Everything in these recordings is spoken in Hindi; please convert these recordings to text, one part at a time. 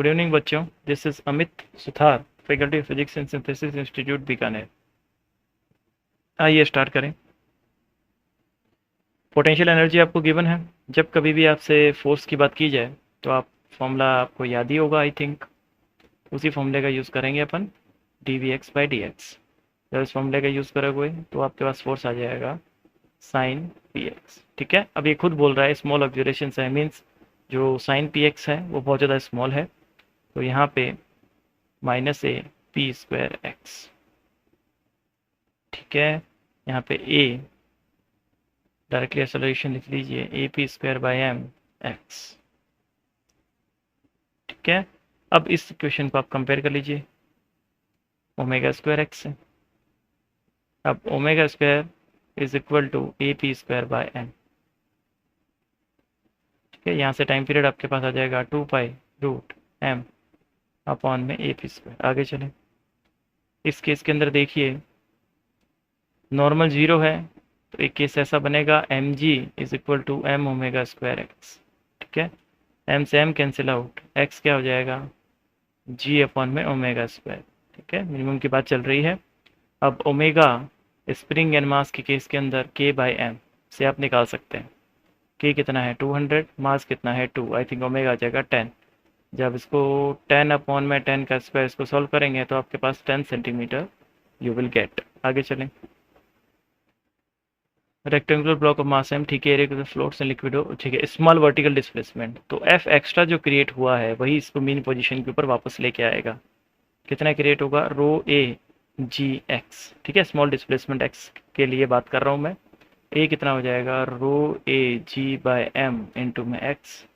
गुड इवनिंग बच्चों, this is Amit Suthar, faculty physics and synthesis institute Bikaner. आइए स्टार्ट करें। पोटेंशियल एनर्जी आपको गिवन है। जब कभी भी आपसे फोर्स की बात की जाए तो आप फॉर्मूला आपको याद ही होगा आई थिंक। उसी फॉर्मूले का यूज़ करेंगे अपन, d v x by d x. जब इस फॉर्मूले का यूज़ करोगे तो आपके पास फोर्स आ जाएगा साइन पी एक्स। ठीक है, अब ये खुद बोल रहा है स्मॉल ऑब्जर्वेशन है, मीन्स जो साइन पी एक्स है वो बहुत ज़्यादा स्मॉल है। तो यहाँ पे minus A P square X. ठीक है, यहाँ पे ए डायरेक्टली एक्सेलरेशन लिख लीजिए, A P square by M X. ठीक है, अब इस इक्वेशन को आप कंपेयर कर लीजिए ओमेगा स्क्वायर एक्स से। अब omega square is equal to A P square by M. ठीक है, यहाँ से टाइम पीरियड आपके पास आ जाएगा 2 पाई रूट एम अपॉन में ए पी स्क्वायर। आगे चलें, इस केस के अंदर देखिए नॉर्मल जीरो है तो एक केस ऐसा बनेगा M G is equal to M omega square X. ठीक है, एम से एम कैंसिल आउट, एक्स क्या हो जाएगा जी अपॉन में ओमेगा स्क्वायर। ठीक है, मिनिमम की बात चल रही है। अब ओमेगा स्प्रिंग एंड मास के केस के अंदर के बाई एम से आप निकाल सकते हैं। के कितना है 200, मास कितना है 2, आई थिंक ओमेगा आ जाएगा 10। जब इसको 10 अपॉन में 10 का स्क्वायर इसको सॉल्व करेंगे तो आपके पास 10 सेंटीमीटर यू विल गेट। आगे चलें, rectangular block of mass M. ठीक है, एरिया फ्लोट्स एंड लिक्विड हो। ठीक है, स्मॉल वर्टिकल डिस्प्लेसमेंट, तो एफ एक्स्ट्रा जो क्रिएट हुआ है वही इसको मीन पोजीशन के ऊपर वापस लेके आएगा। कितना क्रिएट होगा रो ए जी एक्स। ठीक है, स्मॉल डिस्प्लेसमेंट एक्स के लिए बात कर रहा हूँ मैं। ए कितना हो जाएगा रो ए जी बाय एम इंटू में एक्स।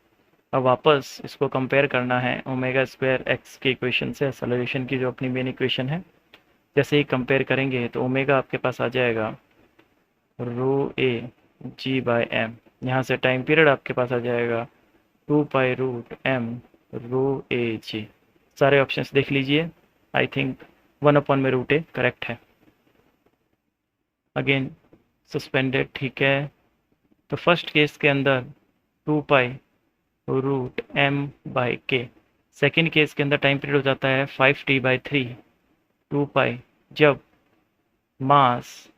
अब वापस इसको कंपेयर करना है ओमेगा स्क्वायर एक्स के इक्वेशन से, एक्सेलरेशन की जो अपनी मेन इक्वेशन है। जैसे ही कंपेयर करेंगे तो ओमेगा आपके पास आ जाएगा रो ए जी बाय एम। यहाँ से टाइम पीरियड आपके पास आ जाएगा 2 पाई रूट एम रो ए जी। सारे ऑप्शंस देख लीजिए, आई थिंक 1 अपॉन में रूट ए करेक्ट है। Again suspended. ठीक है, तो फर्स्ट केस के अंदर 2 पाई रूट एम बाई के। सेकेंड केस के अंदर टाइम पीरियड हो जाता है 5t/3। 2 पाई जब मास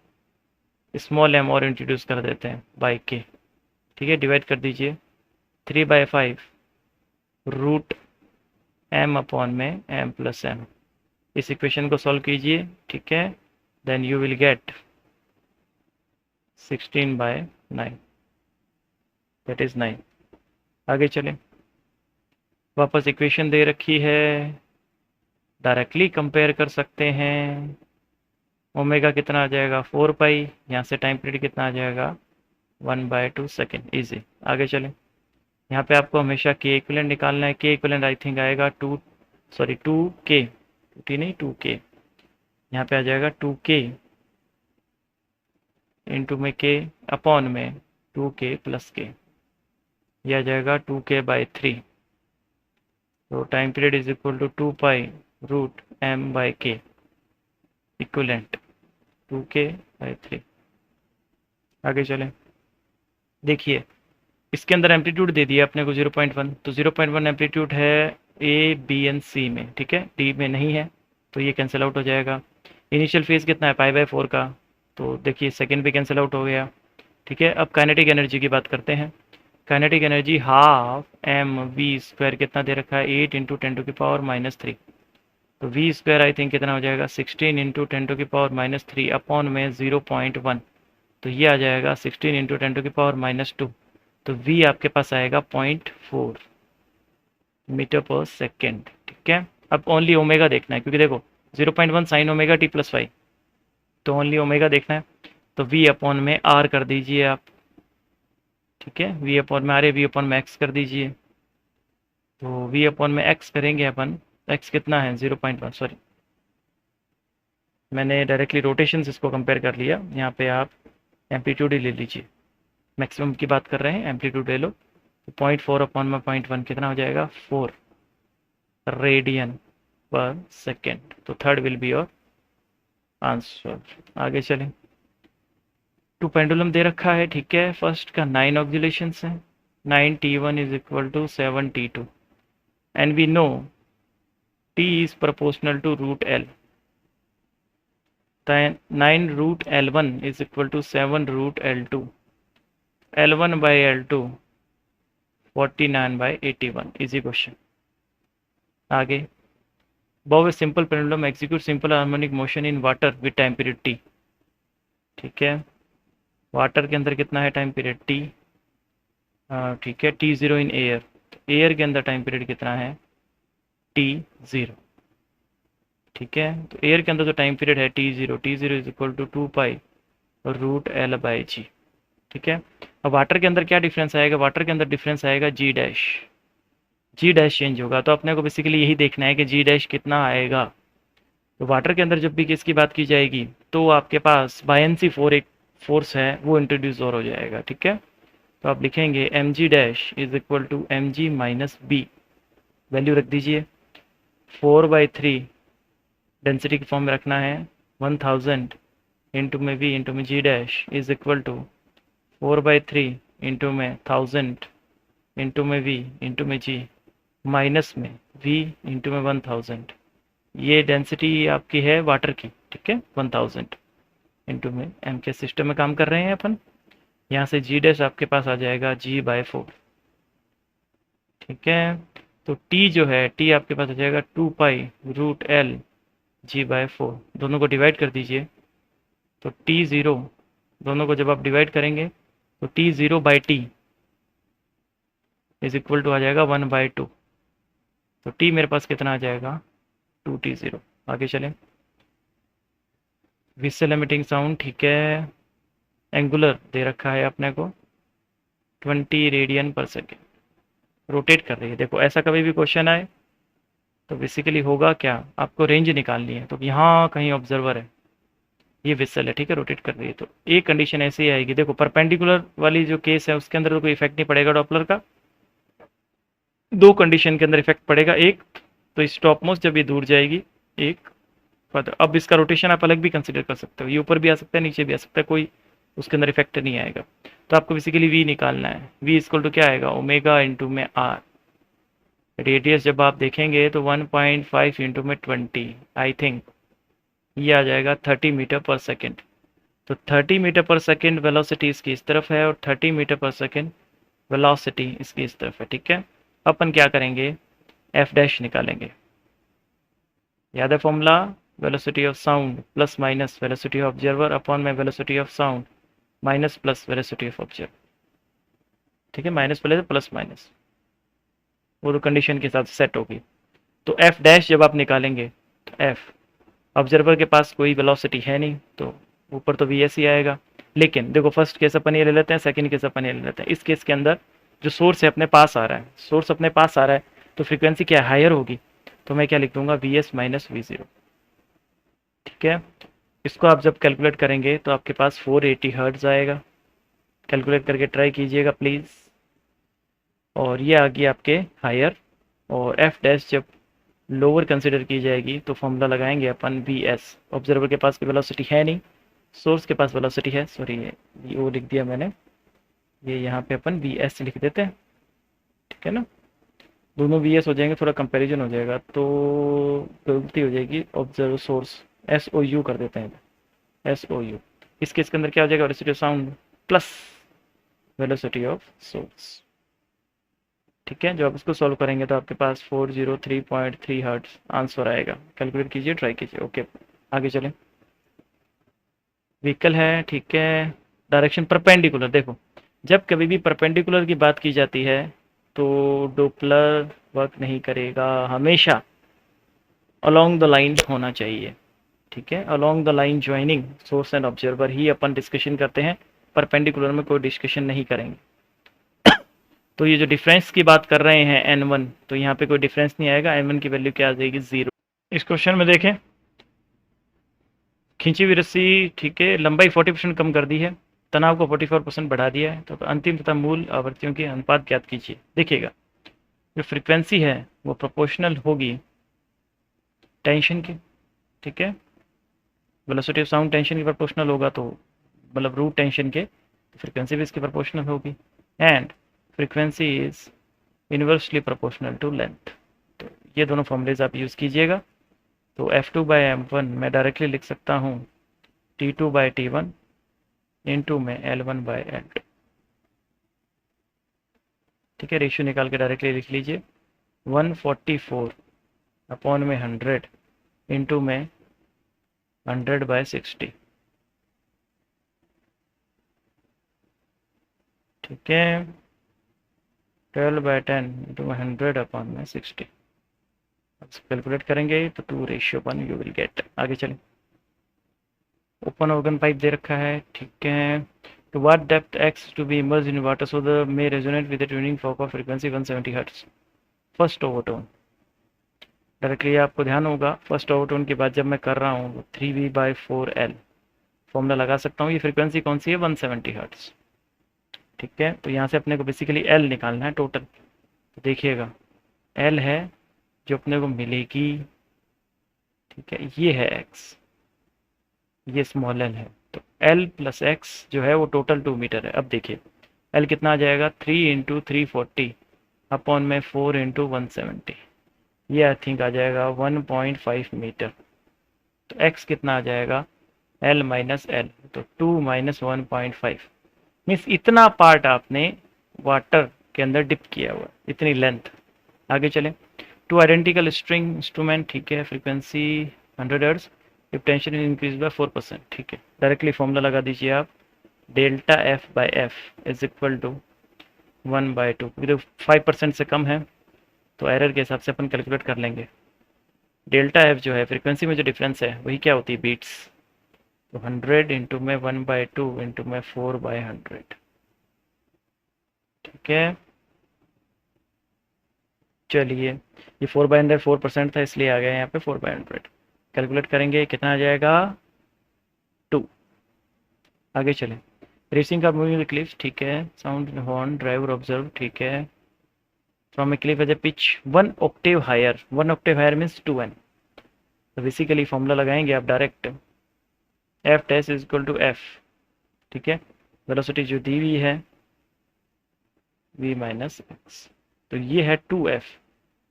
स्मॉल एम और इंट्रोड्यूस कर देते हैं बाई के। ठीक है, डिवाइड कर दीजिए 3/5 रूट एम अपॉन में एम प्लस एम। इस इक्वेशन को सॉल्व कीजिए। ठीक है, then you will get 16/9, that is 9। आगे चलें, वापस इक्वेशन दे रखी है, डायरेक्टली कंपेयर कर सकते हैं। ओमेगा कितना आ जाएगा 4 पाई, यहाँ से टाइम पीरियड कितना आ जाएगा 1/2 सेकेंड। ईजी। आगे चलें, यहाँ पे आपको हमेशा के इक्विवेलेंट निकालना है। के इक्विवेलेंट आई थिंक आएगा 2k, 2t नहीं 2k। यहाँ पे आ जाएगा 2k इंटू में k अपॉन में 2k प्लस k। यह आ जाएगा 2k/3। तो time period is equal to 2 pi root एम/k इक्विवेलेंट 2k/3। आगे चलें, देखिए इसके अंदर एम्पलीट्यूड दे दिया अपने को 0.1, तो 0.1 एम्पलीट्यूड है ए बी एंड सी में। ठीक है, डी में नहीं है तो ये कैंसिल आउट हो जाएगा। इनिशियल फेज कितना है पाई/4 का, तो देखिए सेकेंड भी कैंसिल आउट हो गया। ठीक है, अब काइनेटिक एनर्जी की बात करते हैं। Kinetic energy half M V square कितना दे रखा है 8 इंटू 10⁻³ तो वी स्क्वायर आई थिंक कितना हो जाएगा 16 इंटू 10⁻³ अपॉन में 0.1, तो ये आ जाएगा 16 इंटू 10⁻²। तो v आपके पास आएगा 0.4 मीटर पर सेकेंड। ठीक है, अब ओनली ओमेगा देखना है क्योंकि देखो 0.1 sine omega T plus Y, तो ओनली ओमेगा देखना है। तो v अपॉन में r कर दीजिए आप। ठीक है, v अपॉन में r है, v अपॉन में x कर दीजिए। तो v अपॉन में x करेंगे अपन, x कितना है 0.1, सॉरी मैंने डायरेक्टली रोटेशन से इसको कंपेयर कर लिया। यहाँ पे आप एम्पलीट्यूड ही ले लीजिए, मैक्सिमम की बात कर रहे हैं, एम्पलीट्यूड ले लो। तो 0.4 अपॉन में 0.1 कितना हो जाएगा 4 रेडियन पर सेकेंड। तो third will be your answer. आगे चलें, टू पेंडुलम दे रखा है। ठीक है, फर्स्ट का 9 ऑक्सीलेशन है, 9t1 is equal to 7t2 and we know T is proportional to root L. 9 root L1 is equal to 7 root L2. L1 by L2 49 by 81. Easy question. आगे, bob simple pendulum execute simple harmonic motion in water with time period T. ठीक है, वाटर के अंदर कितना है टाइम पीरियड टी। ठीक है, T0 इन एयर, तो एयर के अंदर टाइम पीरियड कितना है T0। ठीक है, तो एयर के अंदर जो टाइम पीरियड है T0 is equal to 2 pi root L by g. ठीक है, अब वाटर के अंदर क्या डिफरेंस आएगा, वाटर के अंदर डिफरेंस आएगा जी डैश, जी डैश चेंज होगा, तो अपने को बेसिकली यही देखना है कि जी डैश कितना आएगा। तो वाटर के अंदर जब भी किसकी बात की जाएगी तो आपके पास बायंसी एक फोर्स है वो इंट्रोड्यूस और हो जाएगा। ठीक है, तो आप लिखेंगे M G dash is equal to M G minus B, value रख दीजिए 4/3 डेंसिटी की फॉर्म में रखना है 1000 इंटू में वी इंटू में g dash is equal to 4/3 into में 1000 इंटू में वी इंटू में जी माइनस में वी इंटू में 1000। ये डेंसिटी आपकी है वाटर की। ठीक है, 1000 इंटू में एम के सिस्टम में काम कर रहे हैं अपन। यहाँ से जी डैश आपके पास आ जाएगा G/4। ठीक है, तो टी जो है टी आपके पास आ जाएगा 2 पाई रूट एल G/4। दोनों को डिवाइड कर दीजिए, तो T0 दोनों को जब आप डिवाइड करेंगे तो T0 by T is equal to आ जाएगा 1/2। तो T मेरे पास कितना आ जाएगा 2T0। आगे चलें, विसल एमिटिंग साउंड। ठीक है, एंगुलर दे रखा है अपने को 20 रेडियन पर सेकेंड, रोटेट कर रही है। देखो ऐसा कभी भी क्वेश्चन आए तो बेसिकली होगा क्या, आपको रेंज निकालनी है। तो यहाँ कहीं ऑब्जर्वर है, ये विसल है, ठीक है, रोटेट कर रही है, तो एक कंडीशन ऐसे ही आएगी। देखो परपेंडिकुलर वाली जो केस है उसके अंदर तो कोई इफेक्ट नहीं पड़ेगा डॉपलर का। दो कंडीशन के अंदर इफेक्ट पड़ेगा, एक तो स्टॉप मोस्ट जब ये दूर जाएगी, एक अब इसका रोटेशन आप अलग भी कंसिडर कर सकते हो, ये ऊपर भी आ सकता है नीचे भी आ सकता है, कोई उसके अंदर इफेक्ट नहीं आएगा। तो आपको बेसिकली वी निकालना है, वी इक्वल टू क्या आएगा ओमेगा इंटू में आर। रेडियस जब आप देखेंगे तो 1.5 इंटू में 20, आई थिंक ये आ जाएगा 30 मीटर पर सेकेंड। तो 30 मीटर पर सेकेंड वेलोसिटी इसकी इस तरफ है और 30 मीटर पर सेकेंड वेलोसिटी इसकी इस तरफ है। ठीक है, अपन क्या करेंगे, एफ डैश निकालेंगे। याद है formula, velocity of sound plus minus velocity of observer upon में velocity of sound minus plus velocity of observer. ठीक है, माइनस पहले प्लस माइनस, वो तो कंडीशन के साथ सेट होगी। तो एफ डैश जब आप निकालेंगे तो एफ, ऑब्जर्वर के पास कोई वेलोसिटी है नहीं तो ऊपर तो वी एस ही आएगा। लेकिन देखो फर्स्ट केस अपन ये ले लेते हैं, सेकंड केस अपन ये ले लेते हैं। इस केस के अंदर जो सोर्स है अपने पास आ रहा है, सोर्स अपने पास आ रहा है तो फ्रीक्वेंसी क्या हायर होगी, तो मैं क्या लिख दूंगा V S minus we zero. ठीक है, इसको आप जब कैलकुलेट करेंगे तो आपके पास 480 हर्ट्ज आएगा। कैलकुलेट करके ट्राई कीजिएगा प्लीज़। और ये आ गई आपके हायर, और एफ डैश जब लोअर कंसिडर की जाएगी तो फॉर्मूला लगाएंगे अपन वी एस। ऑब्जर्वर के पास कोई वेलोसिटी है नहीं, सोर्स के पास वेलोसिटी है, सॉरी ये वो लिख दिया मैंने, ये यहाँ पे अपन वी एस लिख देते हैं। ठीक है ना, दोनों वी एस हो जाएंगे, थोड़ा कंपैरिजन हो जाएगा तो गलती हो जाएगी, observe source S O U कर देते हैं, एस ओ यू। इस केस के अंदर क्या हो जाएगा, velocity of sound plus velocity of source. ठीक है, जब आप इसको सॉल्व करेंगे तो आपके पास 403.3 हर्ट्ज आंसर आएगा। कैलकुलेट कीजिए, ट्राई कीजिए। ओके, आगे चलें। व्हीकल है, ठीक है, डायरेक्शन परपेंडिकुलर। देखो जब कभी भी परपेंडिकुलर की बात की जाती है तो डोपलर वर्क नहीं करेगा, हमेशा अलोंग द लाइन होना चाहिए। ठीक है, along the line joining source and observer he upon discussion करते हैं, परपेंडिकुलर में कोई डिस्कशन नहीं करेंगे। तो ये जो डिफरेंस की बात कर रहे हैं n1, तो यहाँ पे कोई डिफरेंस नहीं आएगा, n1 की वैल्यू क्या आ जाएगी 0। इस क्वेश्चन में देखें, खींची हुई रस्सी, ठीक है, लंबाई 40% कम कर दी है, तनाव को 44% बढ़ा दिया है, तो अंतिम तथा मूल आवृत्तियों के अनुपात ज्ञात कीजिए। देखिएगा जो फ्रीक्वेंसी है वो प्रोपोर्शनल होगी टेंशन की। ठीक है, वेलोसिटी ऑफ साउंड टेंशन की प्रोपोर्शनल होगा, तो मतलब रूट टेंशन के, तो फ्रीक्वेंसी भी इसकी प्रोपोर्शनल होगी। And frequency is inversely proportional to length, तो ये दोनों फॉर्मूलेज आप यूज़ कीजिएगा। तो F2/m1 मैं डायरेक्टली लिख सकता हूँ T2/T1 इंटू में L1/L2। ठीक है, रेशियो निकाल के डायरेक्टली लिख लीजिए 144 अपॉन में 100 इंटू में 100/60। ठीक है, 12/10 इंटू में 100 अपॉन में 60। कैलकुलेट करेंगे तो 2:1 यू विल गेट। आगे चलें। ओपन ऑर्गन पाइप दे रखा है। ठीक है, to what depth x to be immersed in water so the may resonate with a tuning fork of frequency 170 Hz। First overtone directly आपको ध्यान होगा, फर्स्ट ओवरटोन के बाद जब मैं कर रहा हूँ 3v/4l फॉर्मूला लगा सकता हूँ। ये फ्रीक्वेंसी कौन सी है? 170 हर्ट्ज। ठीक है, तो यहाँ से अपने को बेसिकली एल निकालना है टोटल। तो देखिएगा एल है जो अपने को मिलेगी। ठीक है, ये है एक्स, ये स्मॉल एल है। तो एल प्लस एक्स जो है वो टोटल 2 मीटर है। अब देखिए एल कितना आ जाएगा 3 इंटू 340 अपॉन में 4 इंटू 170, ये आई थिंक आ जाएगा 1.5 मीटर। तो एक्स कितना आ जाएगा एल माइनस एल, तो 2 माइनस 1.5 मीन्स इतना पार्ट आपने वाटर के अंदर डिप किया हुआ, इतनी लेंथ। आगे चलें। Two identical string instrument. ठीक है, frequency 100 hertz if tension is increase by 4%। ठीक है, डायरेक्टली फॉर्मूला लगा दीजिए आप delta F by F is equal to 1/2। क्योंकि 5% से कम है तो एरर के हिसाब से अपन कैलकुलेट कर लेंगे। डेल्टा एफ जो है फ्रीक्वेंसी में जो डिफरेंस है वही क्या होती है? बीट्स। तो 100 इंटू में 1/2 इंटू में 4/100। ठीक है, चलिए ये 4/100 4% था इसलिए आ गया यहाँ पे 4/100। कैलकुलेट करेंगे कितना आ जाएगा 2। आगे चलें। रेसिंग का मूविंग क्लिफ। ठीक है, साउंड हॉर्न ड्राइवर ऑब्जर्व। ठीक है, from a cliff edge a pitch 1 octave higher. 1 octave higher means 2n। तो बेसिकली फॉर्मूला लगाएंगे आप direct F dash is equal to F. ठीक है, वेलोसिटी जो दी हुई है v माइनस एक्स, तो ये है 2f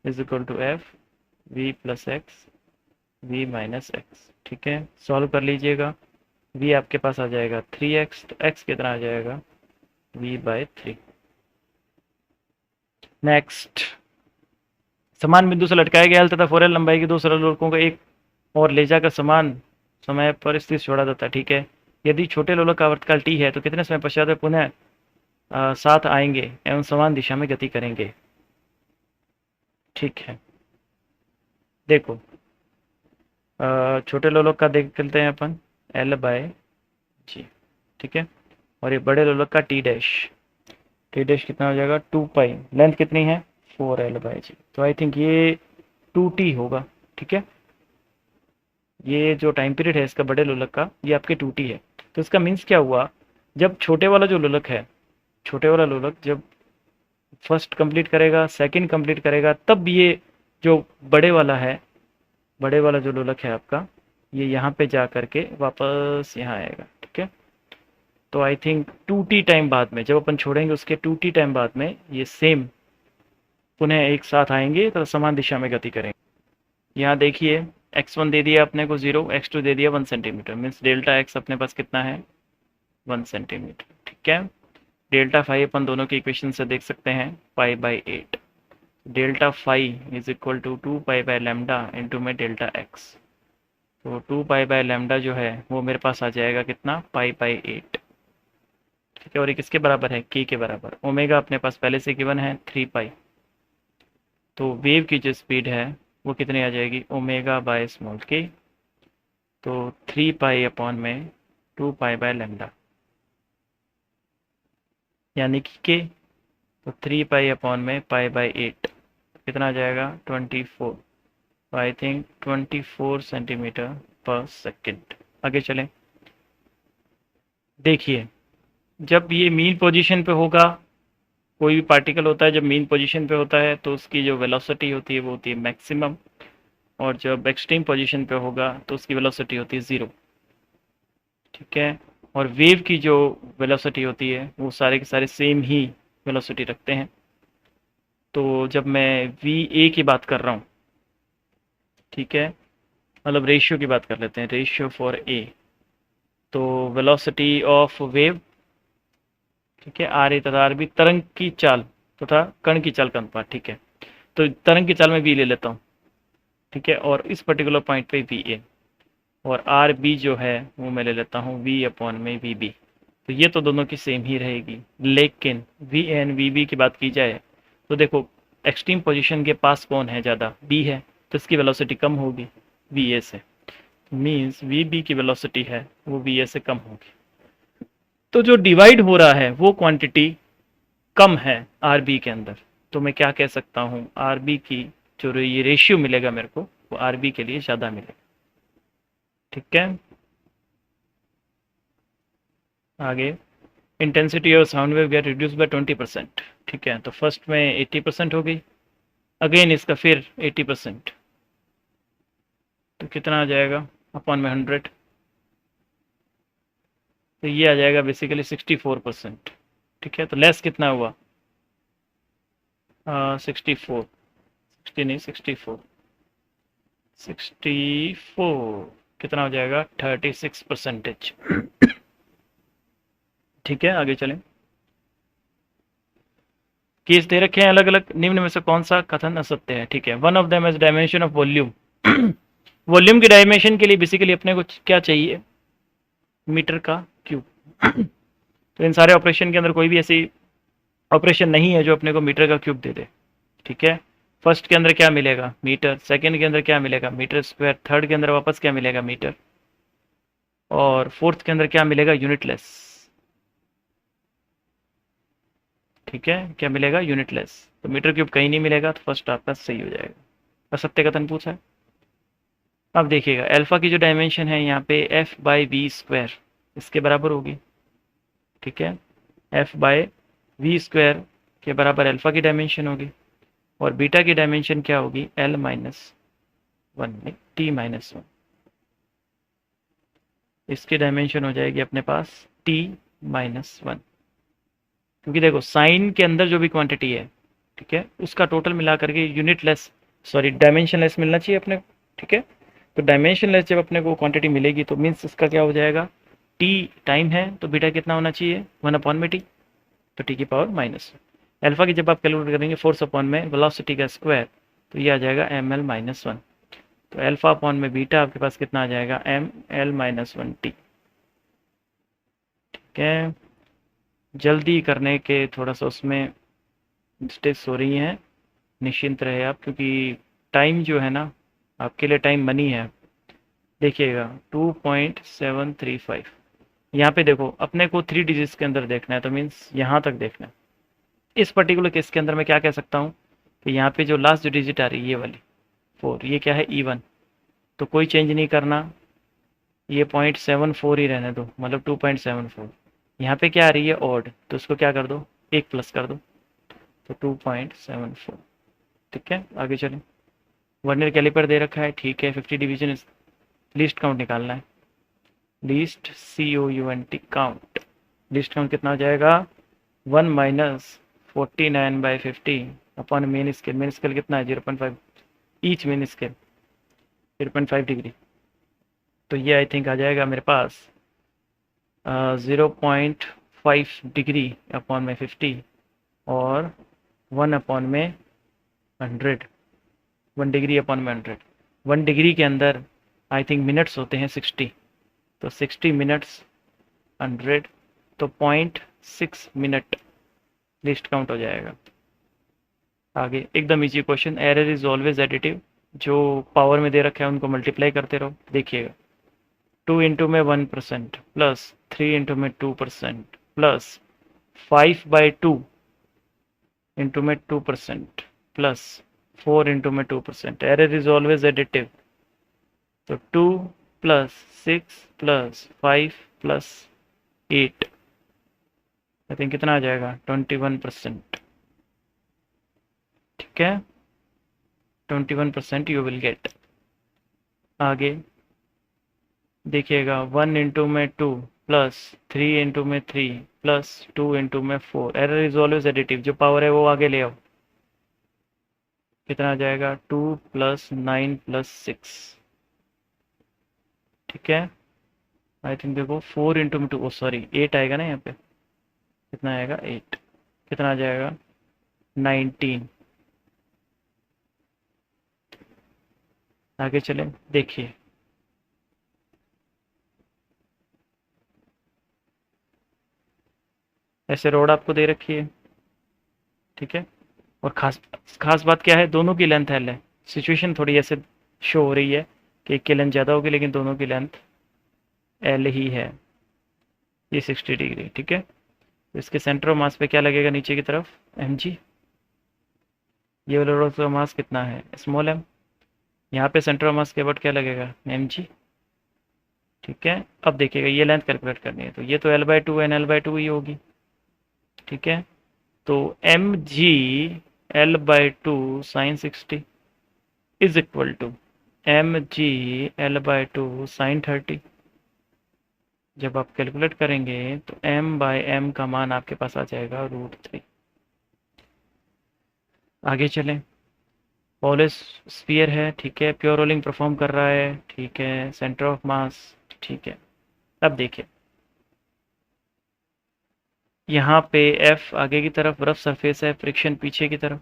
is equal to F v plus X v minus X. ठीक है, सॉल्व कर लीजिएगा। v आपके पास आ जाएगा 3x, तो x कितना आ जाएगा v/3। नेक्स्ट, समान बिंदु से लटकाया गया एल तथा 4l लंबाई के दो सरल लोलकों को एक और ले जाकर समान समय पर स्थिर छोड़ा जाता है। ठीक है, यदि छोटे लोलक का आवर्तकाल t है तो कितने समय पश्चात वे पुनः साथ आएंगे एवं समान दिशा में गति करेंगे। ठीक है, देखो छोटे लोलक का देख लेते हैं अपन L/G। ठीक है, और ये बड़े लोलक का T डैश कितना हो जाएगा 2π। लेंथ कितनी है 4L/G। तो आई थिंक ये 2T होगा। ठीक है, ये जो टाइम पीरियड है इसका बड़े लोलक का ये आपके 2T है। तो इसका मीन्स क्या हुआ, जब छोटे वाला जो लोलक है, छोटे वाला लोलक जब फर्स्ट कंप्लीट करेगा, सेकंड कंप्लीट करेगा, तब ये जो बड़े वाला है, बड़े वाला जो लोलक है आपका, ये यहाँ पे जा करके वापस यहाँ आएगा। ठीक है, तो आई थिंक 2T टाइम बाद में जब अपन छोड़ेंगे उसके 2T टाइम बाद में ये सेम पुनः एक साथ आएंगे तो समान दिशा में गति करेंगे। यहाँ देखिए x1 दे दिया अपने को 0, x2 दे दिया 1 सेंटीमीटर, मीन्स डेल्टा x अपने पास कितना है 1 सेंटीमीटर। ठीक है, डेल्टा फाई अपन दोनों के इक्वेशन से देख सकते हैं π/8। Delta phi is equal to 2π/λ into में डेल्टा x। तो 2π/λ जो है वो मेरे पास आ जाएगा कितना π/8। ठीक है, और ये किसके बराबर है k के बराबर। ओमेगा अपने पास पहले से गिवन है 3π। तो वेव की जो स्पीड है वो कितनी आ जाएगी ओमेगा बाय स्मॉल k। तो 3π अपॉन में 2π/λ यानी कि k। तो 3π अपॉन में π/8 कितना आ जाएगा 24। तो आई थिंक 24 सेंटीमीटर पर सेकेंड। आगे चलें। देखिए जब ये मीन पोजीशन पे होगा, कोई भी पार्टिकल होता है जब मीन पोजीशन पे होता है तो उसकी जो वेलोसिटी होती है वो होती है मैक्सिमम, और जब एक्सट्रीम पोजीशन पे होगा तो उसकी वेलोसिटी होती है 0। ठीक है, और वेव की जो वेलोसिटी होती है वो सारे के सारे सेम ही वेलोसिटी रखते हैं। तो जब मैं VA की बात कर रहा हूँ ठीक है, मतलब रेशियो की बात कर लेते हैं, रेशियो फॉर ए। तो वेलोसिटी ऑफ वेव, ठीक है, आर ए तथा आर बी तरंग की चाल तथा कण की चाल का अनुपात, ठीक है। तो तरंग की चाल में वी ले लेता हूँ, ठीक है, और इस पर्टिकुलर पॉइंट पे वी ए, और आर बी जो है वो मैं ले लेता हूँ वी अपॉन में वी बी। तो ये तो दोनों की सेम ही रहेगी, लेकिन वी एन वी बी की बात की जाए तो देखो एक्सट्रीम पोजीशन के पास कौन है ज़्यादा, बी है, तो इसकी वेलोसिटी कम होगी वी ए से, मीन्स वी बी की वेलोसिटी है वो वी ए से कम होगी। तो जो डिवाइड हो रहा है वो क्वांटिटी कम है आर बी के अंदर, तो मैं क्या कह सकता हूँ, आर बी की जो ये रेशियो मिलेगा मेरे को वो आर बी के लिए ज़्यादा मिलेगा, ठीक है। आगे, intensity of sound wave get reduce by 20%, ठीक है। तो फर्स्ट में 80% हो गई, अगेन इसका फिर 80%, तो कितना आ जाएगा अपॉन में 100, तो ये आ जाएगा बेसिकली 64%, ठीक है। तो लेस कितना हुआ, 64, 60 नहीं 64, 64 कितना हो जाएगा 36%, ठीक है। आगे चलें, केस दे रखे हैं अलग अलग, निम्न में से कौन सा कथन असत्य है, ठीक है। One of them is dimension of volume. Volume की डायमेंशन के लिए बेसिकली अपने को क्या चाहिए, मीटर का क्यूब। तो इन सारे ऑपरेशन के अंदर कोई भी ऐसी ऑपरेशन नहीं है जो अपने को मीटर का क्यूब दे दे, ठीक है। फर्स्ट के अंदर क्या मिलेगा, मीटर, सेकंड के अंदर क्या मिलेगा, मीटर स्क्वायर, थर्ड के अंदर वापस क्या मिलेगा, मीटर, और फोर्थ के अंदर क्या मिलेगा, यूनिटलेस, ठीक है। क्या मिलेगा, यूनिटलेस। तो मीटर क्यूब कहीं नहीं मिलेगा, तो फर्स्ट आपका सही हो जाएगा। असत्य कथन पूछा है। अब देखिएगा अल्फा की जो डायमेंशन है यहाँ पे एफ बाई वी स्क्वायर इसके बराबर होगी, ठीक है। एफ बाय वी स्क्वायर के बराबर अल्फा की डायमेंशन होगी, और बीटा की डायमेंशन क्या होगी, एल माइनस वन में टी माइनस वन, इसकी डायमेंशन हो जाएगी अपने पास टी माइनस वन, क्योंकि देखो साइन के अंदर जो भी क्वांटिटी है, ठीक है, उसका टोटल मिला करके unit less, sorry dimension less मिलना चाहिए अपने को, ठीक है। तो डायमेंशन लेस जब अपने को क्वांटिटी मिलेगी तो मीन्स इसका क्या हो जाएगा, टी टाइम है तो बीटा कितना होना चाहिए, 1 अपॉन में टी, तो टी की पावर माइनस। अल्फा की जब आप कैलकुलेट करेंगे फोर्स अपॉन में वेलोसिटी का स्क्वायर, तो ये आ जाएगा एम एल माइनस वन। तो अल्फा अपॉन में बीटा आपके पास कितना आ जाएगा, M L minus one T, ठीक है। जल्दी करने के थोड़ा सा उसमें मिस्टेक्स हो रही हैं, निश्चिंत रहे आप, क्योंकि टाइम जो है ना आपके लिए टाइम मनी है। देखिएगा 2.735, यहाँ पे देखो अपने को 3 डिजिट्स के अंदर देखना है, तो मीन्स यहाँ तक देखना है। इस पर्टिकुलर केस के अंदर मैं क्या कह सकता हूँ कि यहाँ पे जो लास्ट जो डिजिट आ रही है ये वाली 4, ये क्या है E1, तो कोई चेंज नहीं करना, ये 0.74 ही रहने दो, मतलब 2.74। यहाँ पे क्या आ रही है ऑड, तो उसको क्या कर दो, एक प्लस कर दो, तो 2.74, ठीक है। आगे चलें, वर्नियर कैलिपर दे रखा है, ठीक है। 50 डिवीजन, लीस्ट काउंट निकालना है, least COUNT count, least count कितना हो जाएगा, 1 माइनस 49/50 अपॉन मेन स्केल कितना है 0.5, ईच मेन स्केल 0.5 डिग्री, तो ये आई थिंक आ जाएगा मेरे पास 0.5 डिग्री अपॉन में 50, और 1 अपॉन में 100, 1 डिग्री अपॉन में 100। 1 डिग्री के अंदर आई थिंक मिनट्स होते हैं 60, तो 60 मिनट्स 100, तो 0.6 मिनट लिस्ट काउंट हो जाएगा। आगे एकदम easy question, error is always additive, जो पावर में दे रखा है उनको मल्टीप्लाई करते रहो। देखिएगा 2 इंटू में 1% प्लस 3 इंटू में 2% प्लस 5/2 इंटू में 2% प्लस 4 इंटू में 2%, एरर इज ऑलवेज एडिटिव। तो 2 plus 6 plus 5 plus 8, I think कितना आ जाएगा 21%, ठीक है। 21% यू विल गेट। आगे देखिएगा 1 इंटू में 2 प्लस 3 इंटू में 3 प्लस 2 इंटू में 4, एरर इज ऑलवेज एडिटिव, जो पावर है वो आगे ले आओ। कितना आ जाएगा 2 + 9 + 6, ठीक है। आई थिंक देखो 4 इंटू टू, ओ सॉरी 8 आएगा ना यहाँ पे, कितना आएगा 8, कितना आ जाएगा 19। आगे चलें, देखिए ऐसे रोड आपको दे रखी है, ठीक है। और खास खास बात क्या है, दोनों की लेंथ एल है। सिचुएशन थोड़ी ऐसे शो हो रही है कि एक की लेंथ ज़्यादा होगी, लेकिन दोनों की लेंथ एल ही है। ये 60 डिग्री, ठीक है। तो इसके सेंटर ऑफ मास पे क्या लगेगा नीचे की तरफ, एम जी। ये वाला रोड का मास कितना है, स्मॉल एम। यहाँ पे सेंटर ऑफ मास के अबाउट क्या लगेगा, एम जी, ठीक है। अब देखिएगा ये लेंथ कैलकुलेट करनी है, तो ये तो L/2 एन L/2 ही होगी, ठीक है। तो M G L/2 sine 60 is equal to M G L/2 sine 30। जब आप कैलकुलेट करेंगे तो m/m का मान आपके पास आ जाएगा √3। आगे चलें, पॉलिस स्फीयर है, ठीक है, प्योर रोलिंग परफॉर्म कर रहा है, ठीक है, सेंटर ऑफ मास, ठीक है। अब देखिए यहाँ पे F आगे की तरफ रफ सरफेस है, फ्रिक्शन पीछे की तरफ,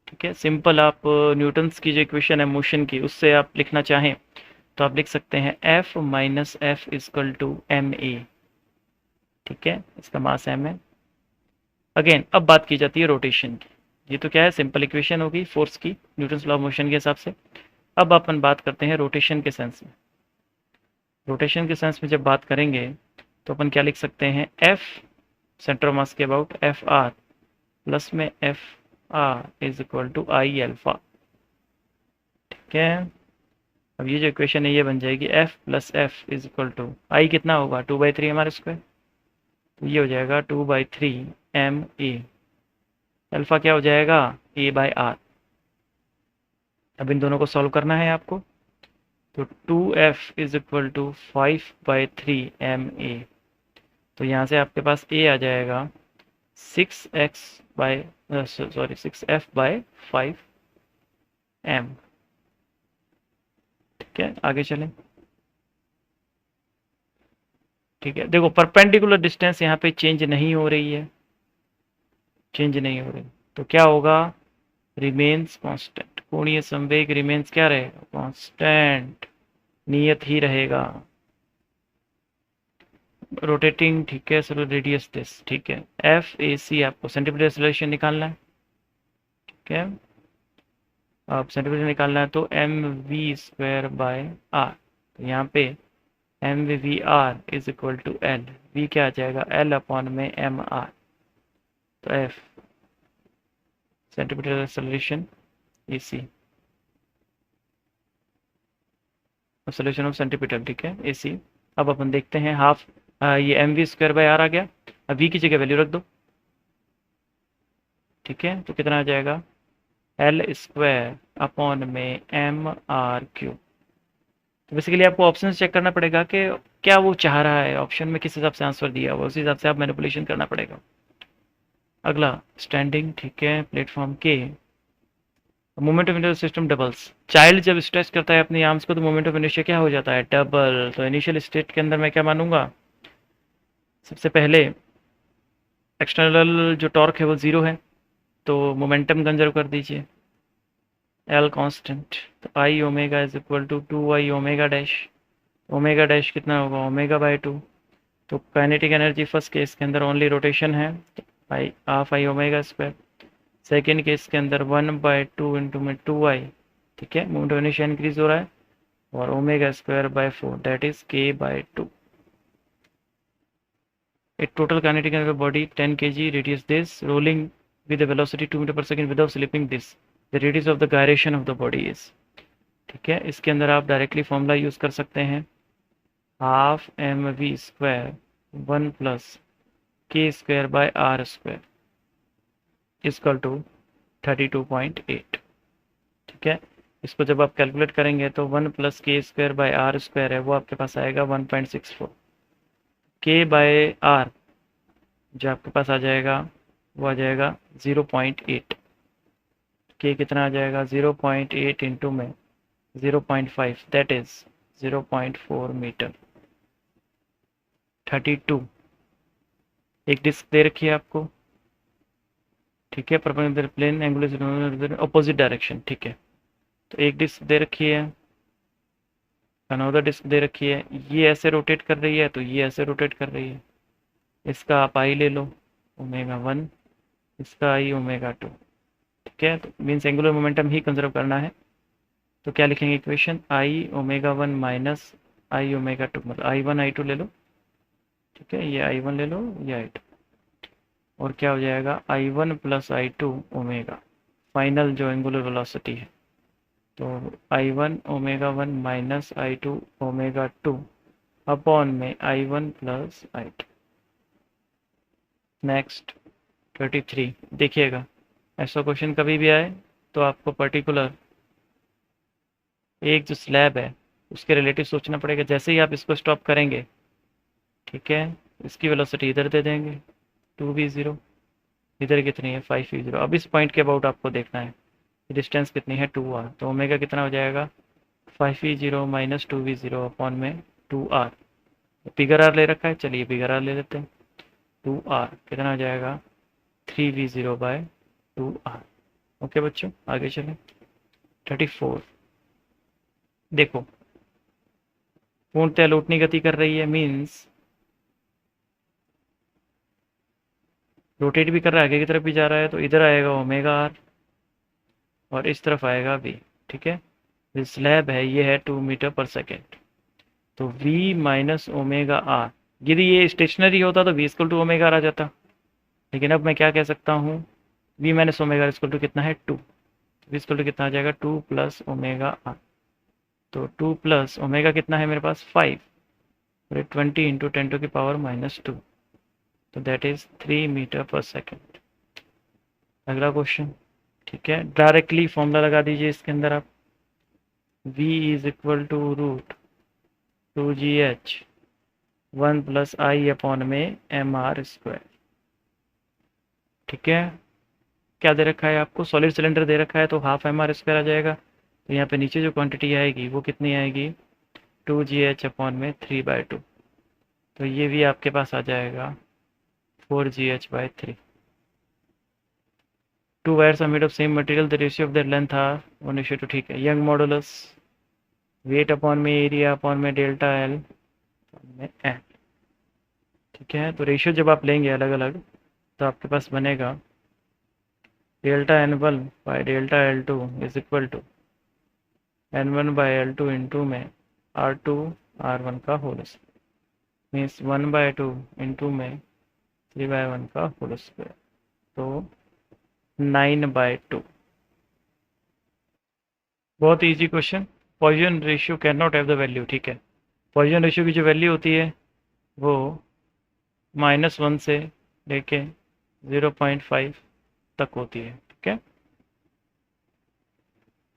ठीक है। सिंपल आप न्यूटन्स की जो इक्वेशन है मोशन की, उससे आप लिखना चाहें तो आप लिख सकते हैं F - F = ma, ठीक है। इसका मास m है। अगेन अब बात की जाती है रोटेशन की। ये तो क्या है, सिंपल इक्वेशन होगी फोर्स की न्यूटन्स लॉ ऑफ मोशन के हिसाब से। अब अपन बात करते हैं रोटेशन के सेंस में। रोटेशन के सेंस में जब बात करेंगे तो अपन क्या लिख सकते हैं, एफ सेंटर ऑफ मास के अबाउट एफ आर प्लस में F R is equal to I alpha, ठीक है। अब ये जो इक्वेशन है ये बन जाएगी F plus F is equal to I, कितना होगा 2/3 हमारे स्क्वायर, तो ये हो जाएगा 2/3 एम ए। अल्फा क्या हो जाएगा, a/r। अब इन दोनों को सॉल्व करना है आपको, तो 2f is equal to 5/3 ma। तो यहाँ से आपके पास a आ जाएगा 6f/5m, ठीक है। आगे चलें, ठीक है। देखो परपेंडिकुलर डिस्टेंस यहाँ पे चेंज नहीं हो रही है, चेंज नहीं हो रही, तो क्या होगा, रिमेन्स कांस्टेंट। कोणीय संवेग रिमेन्स क्या रहेगा, कांस्टेंट, नियत ही रहेगा। रोटेटिंग, ठीक है, सर रेडियस दिस, ठीक है। एफ ए सी आपको सेंटीमीटर एक्सेलरेशन निकालना है, ठीक है। अब सेंटीमीटर निकालना है तो mv²/r, तो यहाँ पे mv/r is equal to L, v क्या आ जाएगा L/m/r। तो f centimetre acceleration A C, acceleration of centimetre, ठीक है, ए सी। अब अपन देखते हैं हाफ, ये mv²/r आ गया। अब v की जगह वैल्यू रख दो, ठीक है। तो कितना आ जाएगा L²/m/r³। तो बेसिकली आपको ऑप्शन चेक करना पड़ेगा कि क्या वो चाह रहा है, ऑप्शन में किस हिसाब से आंसर दिया हुआ, उस हिसाब से आप मैनिपुलेशन करना पड़ेगा। अगला स्टैंडिंग, ठीक है, प्लेटफॉर्म के, moment of inertia system doubles. Child जब स्ट्रेच करता है अपनी आर्म्स को तो मोमेंट ऑफ इनर्शिया क्या हो जाता है, डबल। तो इनिशियल स्टेट के अंदर मैं क्या मानूंगा, सबसे पहले एक्सटर्नल जो टॉर्क है वो 0 है, तो मोमेंटम कंजर्व कर दीजिए, एल कांस्टेंट। तो I omega is equal to 2i omega dash. Omega dash कितना होगा, ओमेगा/2। तो काइनेटिक एनर्जी फर्स्ट केस के अंदर ओनली रोटेशन है, तो I half I omega square. Second case के अंदर 1/2 इंटू में 2i, ठीक है, मोमेंट ऑफ इनर्शिया इंक्रीज हो रहा है, और ओमेगा²/4 that is k/2। A total kinetic energy of body 10 kg, radius this, rolling with a velocity 2 metre पर second without slipping this, the radius of the gyration of the body is, ठीक है। इसके अंदर आप डायरेक्टली फॉर्मूला यूज कर सकते हैं, half mv² 1 + k²/r² equal to 32.8, ठीक है। इसको जब आप कैलकुलेट करेंगे तो 1 + k²/r² है वो आपके पास आएगा 1.64, k/r जो आपके पास आ जाएगा वो आ जाएगा 0.8, के कितना आ जाएगा 0.8 इंटू में 0.5 दैट इज 0.4 मीटर। 32 एक डिस्क दे रखी है आपको, ठीक है, perpendicular plane angular opposite direction, ठीक है। तो एक डिस्क दे रखी है, अनदर डिस्क दे रखी है, ये ऐसे रोटेट कर रही है तो ये ऐसे रोटेट कर रही है। इसका आप आई ले लो ω1, इसका आई ω2, ठीक है। तो मीन्स एंगुलर मोमेंटम ही कंजर्व करना है। तो क्या लिखेंगे इक्वेशन, आई ω1 माइनस आई ω2, मतलब I1 I2 ले लो, ठीक है, ये I1 ले लो, ये I2, और क्या हो जाएगा I1 plus I2 omega, final जो एंगुलर वेलोसिटी है। तो I1 ω1 माइनस I2 ω2 अपॉन में I1 प्लस I2। नेक्स्ट 33 देखिएगा, ऐसा क्वेश्चन कभी भी आए तो आपको पर्टिकुलर एक जो स्लैब है उसके रिलेटिव सोचना पड़ेगा। जैसे ही आप इसको स्टॉप करेंगे, ठीक है, इसकी वेलोसिटी इधर दे देंगे 2v0, इधर कितनी है 5v0। अब इस पॉइंट के अबाउट आपको देखना है डिस्टेंस कितनी है 2r, तो ओमेगा कितना हो जाएगा 5v0 माइनस 2v0 अपॉन में 2r। बिगर आर ले रखा है, चलिए बिगर आर ले लेते हैं। 2r कितना हो जाएगा 3v0 बाय 2r। ओके बच्चों, आगे चलें। 34 देखो, पूर्णतः लौटनी गति कर रही है, मीन्स रोटेट भी कर रहा है, आगे की तरफ भी जा रहा है, तो इधर आएगा ओमेगा आर और इस तरफ आएगा v, ठीक है। जो स्लैब है ये है 2 मीटर पर सेकेंड, तो v माइनस ओमेगा आर। यदि ये स्टेशनरी होता तो v equal to omega R आ जाता, लेकिन अब मैं क्या कह सकता हूँ, v minus omega R equal to कितना है 2, v इक्वल टू कितना आ जाएगा 2 प्लस ओमेगा आर। तो 2 प्लस ओमेगा कितना है मेरे पास 5, और 20 इंटू 10 टू की पावर माइनस 2, तो दैट इज 3 मीटर पर सेकेंड। अगला क्वेश्चन, ठीक है, डायरेक्टली फॉर्मूला लगा दीजिए इसके अंदर आप, v is equal to root 2gh 1 plus I upon में mr स्क्वायर, ठीक है। क्या दे रखा है आपको, सॉलिड सिलेंडर दे रखा है, तो हाफ mr स्क्वायर आ जाएगा। तो यहाँ पे नीचे जो क्वांटिटी आएगी वो कितनी आएगी 2gh अपॉन में 3/2, तो ये भी आपके पास आ जाएगा 4gh/3। Two wires are made of same material, the ratio of their length are 1:2, ठीक है। यंग मॉडुलस वेट अपॉन में एरिया अपॉन में डेल्टा एल में एन, ठीक है। तो रेशियो जब आप लेंगे अलग अलग तो आपके पास बनेगा delta n1 by delta L2 is equal to n1 by L2 into में R2 R1 का होल स्क्वायर, मीन्स 1/2 इंटू में 3/1 का होल स्क्वायर, तो 9/2। बहुत easy question. Poisson ratio can not have the value, ठीक है। पॉइजन रेशियो की जो वैल्यू होती है वो -1 से लेके 0.5 तक होती है, ठीक है।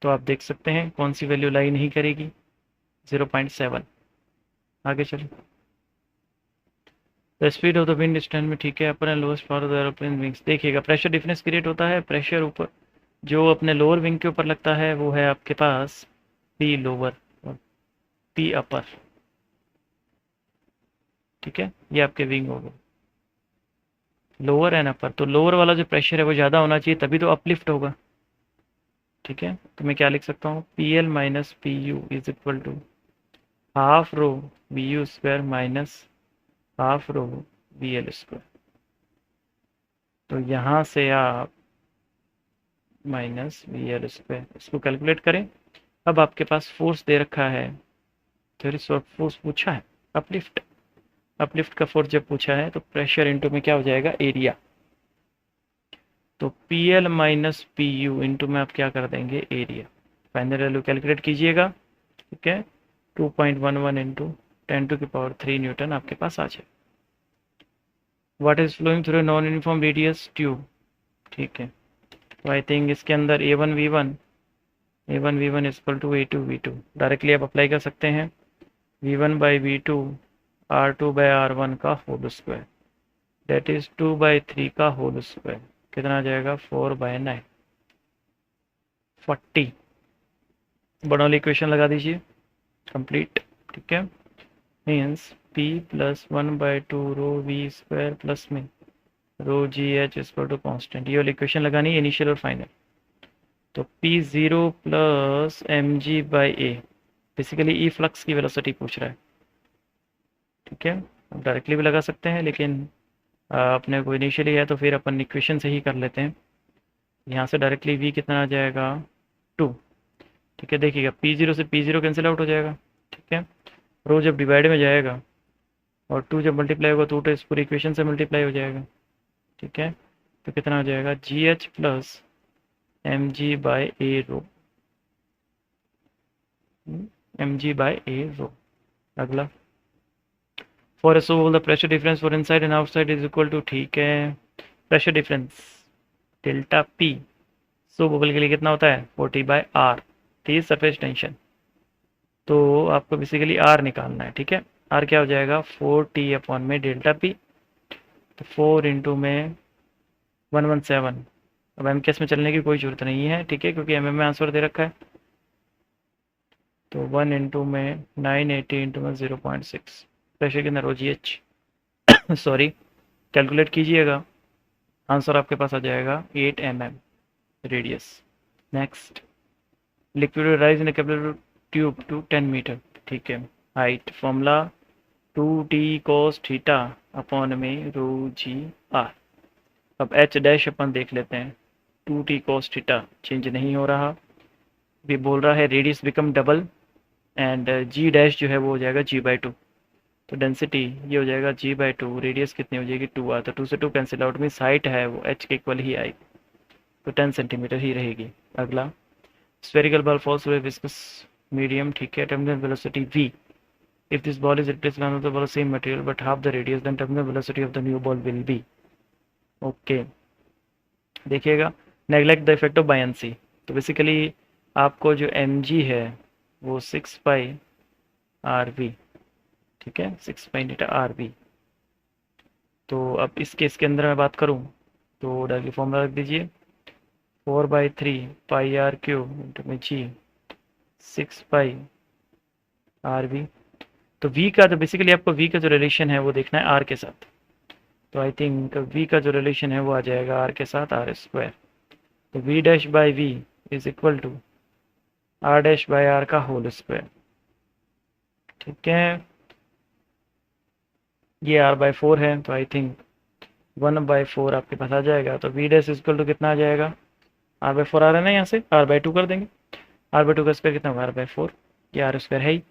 तो आप देख सकते हैं कौन सी वैल्यू लाई नहीं करेगी, 0.7। आगे चलो, the speed of the wind stand में, ठीक है, upper and lowest power of the aeroplane wings. देखिएगा प्रेशर डिफरेंस क्रिएट होता है, प्रेशर ऊपर जो अपने लोअर विंग के ऊपर लगता है वो है आपके पास पी लोअर और पी अपर, ठीक है, ये आपके विंग हो गए लोअर एंड अपर। तो लोअर वाला जो प्रेशर है वो ज़्यादा होना चाहिए तभी तो अपलिफ्ट होगा, ठीक है। तो मैं क्या लिख सकता हूँ, P L minus P U is equal to half rho B U square minus half rho B L square. तो यहाँ से आप माइनस वी एल स्क्वायर इसको कैलकुलेट करें। अब आपके पास फोर्स दे रखा है, तो फोर्स पूछा है अपलिफ्ट, अपलिफ्ट का फोर्स जब पूछा है तो प्रेशर इंटू में क्या हो जाएगा एरिया। तो P L minus P you into में आप क्या कर देंगे एरिया, फाइनल वैल्यू कैलकुलेट कीजिएगा, ठीक है। 2.11 इंटू 10 टू की पावर 3 न्यूटन आपके पास आ जाए। What is flowing through non uniform radius tube, ठीक है। तो आई थिंक इसके अंदर A1 V1 equal to A2 V2 directly आप अप्लाई कर सकते हैं। V1 by V2 R2 by R1 का होल स्क्वायर, दैट इज 2/3 का होल स्क्वायर, कितना आ जाएगा 4/9। 40 बर्नौली इक्वेशन लगा दीजिए, कंप्लीट। ठीक है, means P plus 1/2 rho V square plus में rho g h equal to constant, ये वाली इक्वेशन लगानी है इनिशियल और फाइनल। तो P0 plus M G by A, basically E flux की वेलोसिटी पूछ रहा है। ठीक है, अब डायरेक्टली भी लगा सकते हैं, लेकिन अपने को इनिशियली है तो फिर अपन इक्वेशन से ही कर लेते हैं। यहाँ से डायरेक्टली v कितना आ जाएगा 2। ठीक है, देखिएगा P0 से P0 कैंसिल आउट हो जाएगा। ठीक है, रो जब डिवाइड में जाएगा और 2 जब मल्टीप्लाई होगा तो इस पूरी इक्वेशन से मल्टीप्लाई हो जाएगा। ठीक है, तो कितना हो जाएगा g h plus M G by a rho, m ji by a rho. अगला, for a so the pressure difference for inside and outside is equal to, ठीक है, pressure difference delta P so bubble के लिए कितना होता है 40/r, थी सरफेस टेंशन। तो आपको बेसिकली r निकालना है। ठीक है, r क्या हो जाएगा 4t अपॉन में डेल्टा पी, तो 4 इंटू में 117। अब एम केस में चलने की कोई ज़रूरत नहीं है, ठीक है, क्योंकि एम में आंसर दे रखा है। तो 1 इंटू में 980 इंटू में 0.6, प्रेशर कितना rho g h sorry, calculate कीजिएगा, आंसर आपके पास आ जाएगा 8 mm radius. Next, liquid rise in a capillary tube to 10 metre. ठीक है, height formula 2t cos theta upon में रो जी आर। अब एच डैश अपन देख लेते हैं, 2t cos थीटा चेंज नहीं हो रहा, भी बोल रहा है radius become double and g dash जो है वो हो जाएगा g/2। तो डेंसिटी ये हो जाएगा g/2, रेडियस कितनी हो जाएगी 2r, तो 2 से 2 कैंसिल आउट, मीन्स हाइट है वो h के इक्वल ही आएगी, तो 10 सेंटीमीटर ही रहेगी। अगला, spherical ball falls through a viscous medium. ठीक है, terminal velocity v, if this ball is replaced with another ball of same material but half the radius, then terminal velocity of the new ball will be, okay, देखिएगा, neglect the effect of buoyancy. तो बेसिकली आपको जो mg है वो 6π/rv, ठीक है, 6π/rv। तो अब इस केस के अंदर मैं बात करूं तो डायरेक्टली फॉर्मूला रख दीजिए, 4/3πr³ इंटू में g 6π/rv। तो v का, तो बेसिकली आपको v का जो रिलेशन है वो देखना है r के साथ, तो आई थिंक v का जो रिलेशन है वो आ जाएगा r के साथ r²। तो v dash by v is equal to r dash by r का होल स्क्वायर। ठीक है, ये r/4 है, तो आई थिंक 1/4 आपके पास आ जाएगा। तो v डैश इक्वल टू कितना आ जाएगा, r/4 आ रहा है ना, यहाँ से r/2 कर देंगे, r/2 का स्क्वायर कितना होगा r/4, ये r² है ही,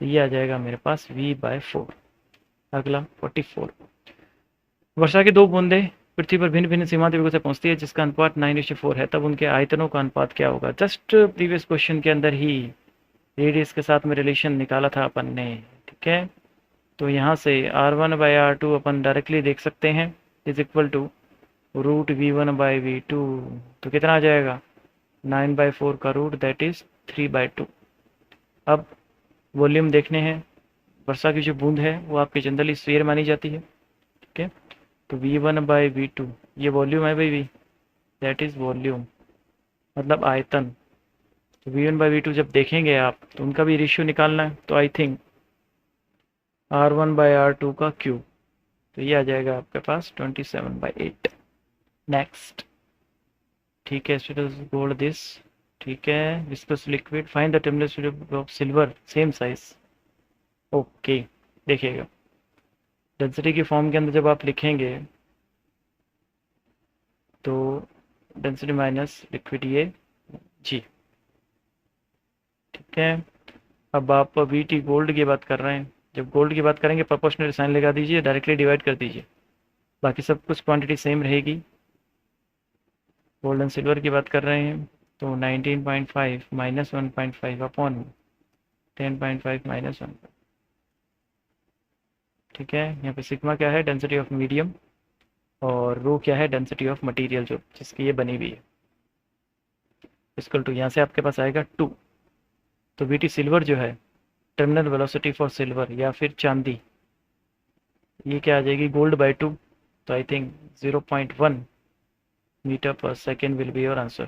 तो ये आ जाएगा मेरे पास v/4। अगला 44, वर्षा की 2 बूंदे पृथ्वी पर भिन्न भिन्न सीमांत वेगों से पहुंचती है जिसका अनुपात 9:4 है, तब उनके आयतनों का अनुपात क्या होगा। जस्ट प्रीवियस क्वेश्चन के अंदर ही रेडियस के साथ में रिलेशन निकाला था अपन ने। ठीक है, तो यहाँ से r1/r2 अपन डायरेक्टली देख सकते हैं इज इक्वल टू √v1/v2, तो कितना आ जाएगा 9/4 का रूट, दैट इज 3/2। अब वॉल्यूम देखने हैं, वर्षा की जो बूंद है वो आपकी जनरली स्फीयर मानी जाती है। ठीक है, तो v1/v2 ये वॉल्यूम है भाई, v दैट इज वॉल्यूम मतलब आयतन। तो v1/v2 जब देखेंगे आप तो उनका भी रेशियो निकालना है, तो आई थिंक r1/r2 का क्यूब, तो ये आ जाएगा आपके पास 27/8। नेक्स्ट, ठीक है, गोल्ड दिस। ठीक है, viscous liquid, find the terminal of silver same size. Okay, देखिएगा डेंसिटी की फॉर्म के अंदर जब आप लिखेंगे तो डेंसिटी माइनस लिक्विड ये जी। ठीक है, अब आप वीटी गोल्ड की बात कर रहे हैं, जब गोल्ड की बात करेंगे प्रोपोर्शनल साइन लगा दीजिए, डायरेक्टली डिवाइड कर दीजिए, बाकी सब कुछ क्वांटिटी सेम रहेगी। गोल्ड एंड सिल्वर की बात कर रहे हैं तो 19.5 माइनस 1.5 अपॉन 10.5 माइनस 1। ठीक है, यहाँ पे सिग्मा क्या है डेंसिटी ऑफ मीडियम, और रो क्या है डेंसिटी ऑफ मटेरियल जो जिसकी ये बनी हुई है, इक्वल टू यहाँ से आपके पास आएगा 2। तो वीटी सिल्वर जो है टर्मिनल वेलोसिटी फॉर सिल्वर या फिर चांदी, ये क्या आ जाएगी gold/2, तो आई थिंक 0.1 मीटर पर second will be your answer.